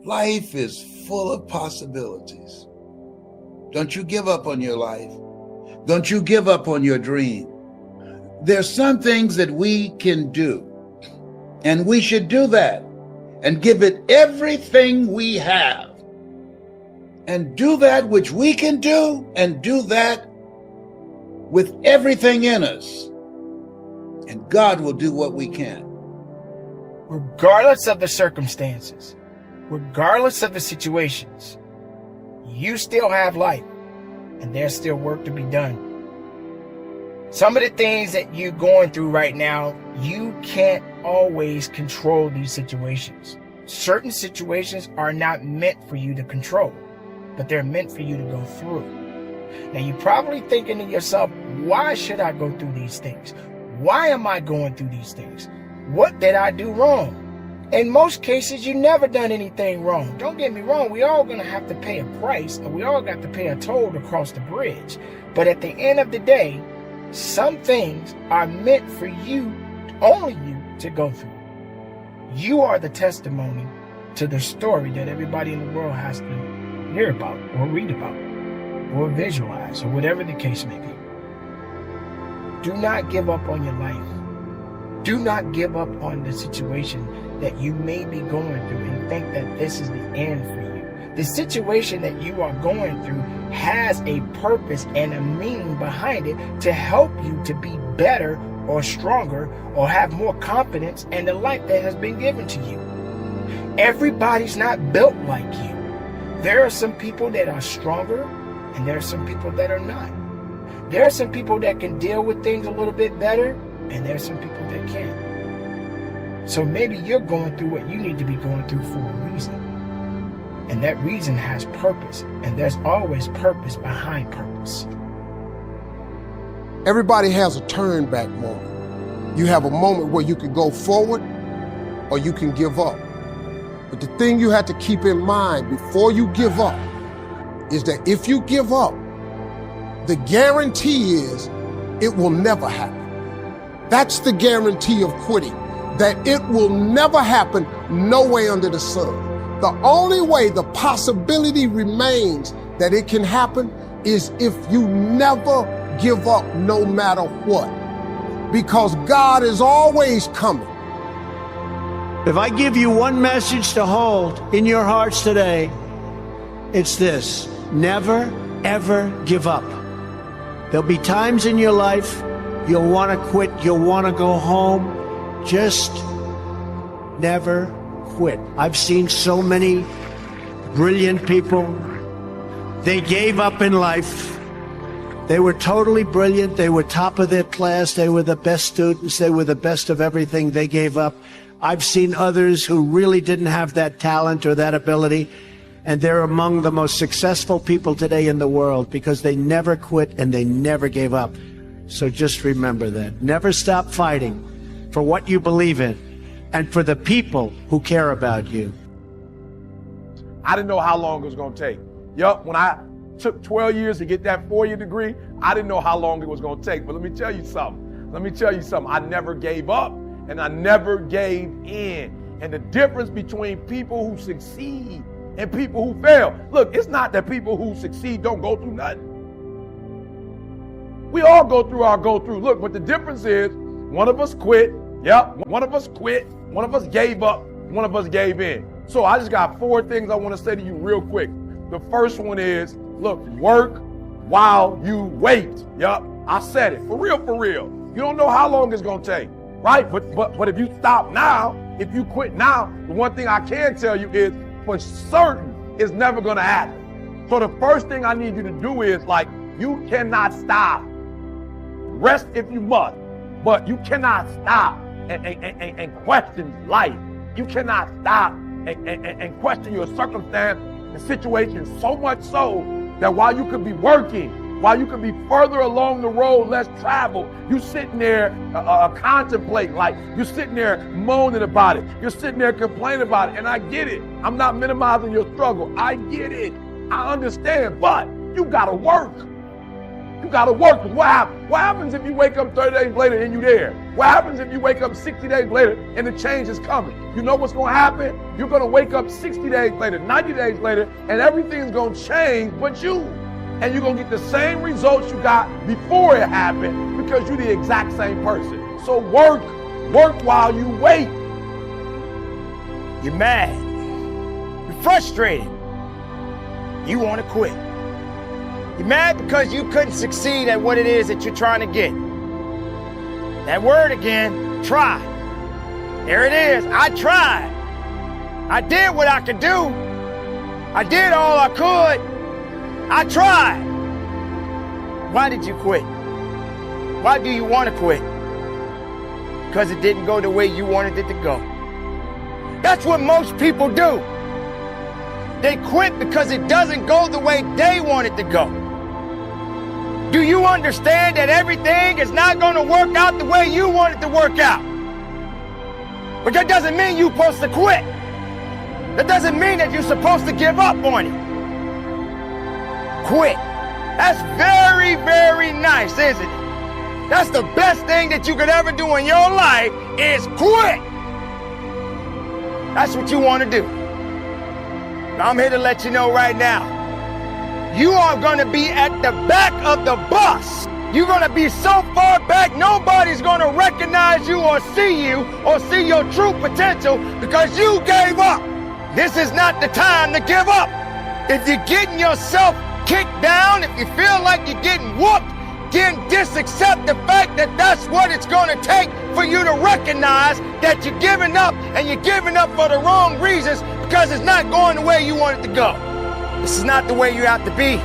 Life is full of possibilities. Don't you give up on your life. Don't you give up on your dream. There's some things that we can do, and we should do that and give it everything we have, and do that which we can do, and do that with everything in us. And God will do what we can. Regardless of the circumstances, regardless of the situations, you still have life, and there's still work to be done. Some of the things that you're going through right now, you can't always control these situations. Certain situations are not meant for you to control, but they're meant for you to go through. Now, you're probably thinking to yourself, why should I go through these things? Why am I going through these things? What did I do wrong? In most cases, you never done anything wrong. Don't get me wrong. We all going to have to pay a price, and we all got to pay a toll to cross the bridge. But at the end of the day, some things are meant for you, only you, to go through. You are the testimony to the story that everybody in the world has to hear about or read about or visualize or whatever the case may be. Do not give up on your life. Do not give up on the situation that you may be going through and think that this is the end for you. The situation that you are going through has a purpose and a meaning behind it to help you to be better or stronger or have more confidence in the life that has been given to you. Everybody's not built like you. There are some people that are stronger, and there are some people that are not. There are some people that can deal with things a little bit better, and there are some people that can't. So maybe you're going through what you need to be going through for a reason. And that reason has purpose, and there's always purpose behind purpose. Everybody has a turn back moment. You have a moment where you can go forward or you can give up. But the thing you have to keep in mind before you give up is that if you give up, the guarantee is it will never happen. That's the guarantee of quitting, that it will never happen no way under the sun. The only way the possibility remains that it can happen is if you never give up no matter what, because God is always coming. If I give you one message to hold in your hearts today, it's this: never, ever give up. There'll be times in your life you'll want to quit, you'll want to go home. Just never quit. I've seen so many brilliant people. They gave up in life. They were totally brilliant. They were top of their class. They were the best students. They were the best of everything. They gave up. I've seen others who really didn't have that talent or that ability, and they're among the most successful people today in the world because they never quit and they never gave up. So just remember that. Never stop fighting for what you believe in and for the people who care about you. I didn't know how long it was going to take. Yup, when I took 12 years to get that 4-year degree, I didn't know how long it was going to take. But let me tell you something. I never gave up and I never gave in. And the difference between people who succeed and people who fail. Look, it's not that people who succeed don't go through nothing. We all go through our go through. Look, but the difference is one of us quit. Yep, one of us quit. One of us gave up. One of us gave in. So I just got 4 things I want to say to you real quick. The first one is, look, work while you wait. Yep, I said it. For real, for real. You don't know how long it's going to take, right? But if you stop now, if you quit now, the one thing I can tell you is for certain it's never going to happen. So the first thing I need you to do is, like, you cannot stop. Rest if you must, but you cannot stop and question life. You cannot stop and question your circumstance and situation, so much so that while you could be working, while you could be further along the road, less traveled, you sitting there contemplating, like you're sitting there moaning about it. You're sitting there complaining about it. And I get it. I'm not minimizing your struggle. I get it. I understand, but you gotta work. You got to work. What happens? What happens if you wake up 30 days later and you there? What happens if you wake up 60 days later and the change is coming? You know what's going to happen? You're going to wake up 60 days later, 90 days later, and everything's going to change but you. And you're going to get the same results you got before it happened because you're the exact same person. So work while you wait. You're mad. You're frustrated. You want to quit. You're mad because you couldn't succeed at what it is that you're trying to get. That word again, try. There it is. I tried. I did what I could do. I did all I could. I tried. Why did you quit? Why do you want to quit? Because it didn't go the way you wanted it to go. That's what most people do. They quit because it doesn't go the way they want it to go. Do you understand that everything is not going to work out the way you want it to work out? But that doesn't mean you're supposed to quit. That doesn't mean that you're supposed to give up on it. Quit. That's very, very nice, isn't it? That's the best thing that you could ever do in your life is quit. That's what you want to do. I'm here to let you know right now, you are going to be at the back of the bus. You're going to be so far back, nobody's going to recognize you or see your true potential because you gave up. This is not the time to give up. If you're getting yourself kicked down, if you feel like you're getting whooped, then just accept the fact that that's what it's going to take for you to recognize that you're giving up, and you're giving up for the wrong reasons because it's not going the way you want it to go. This is not the way you have to be.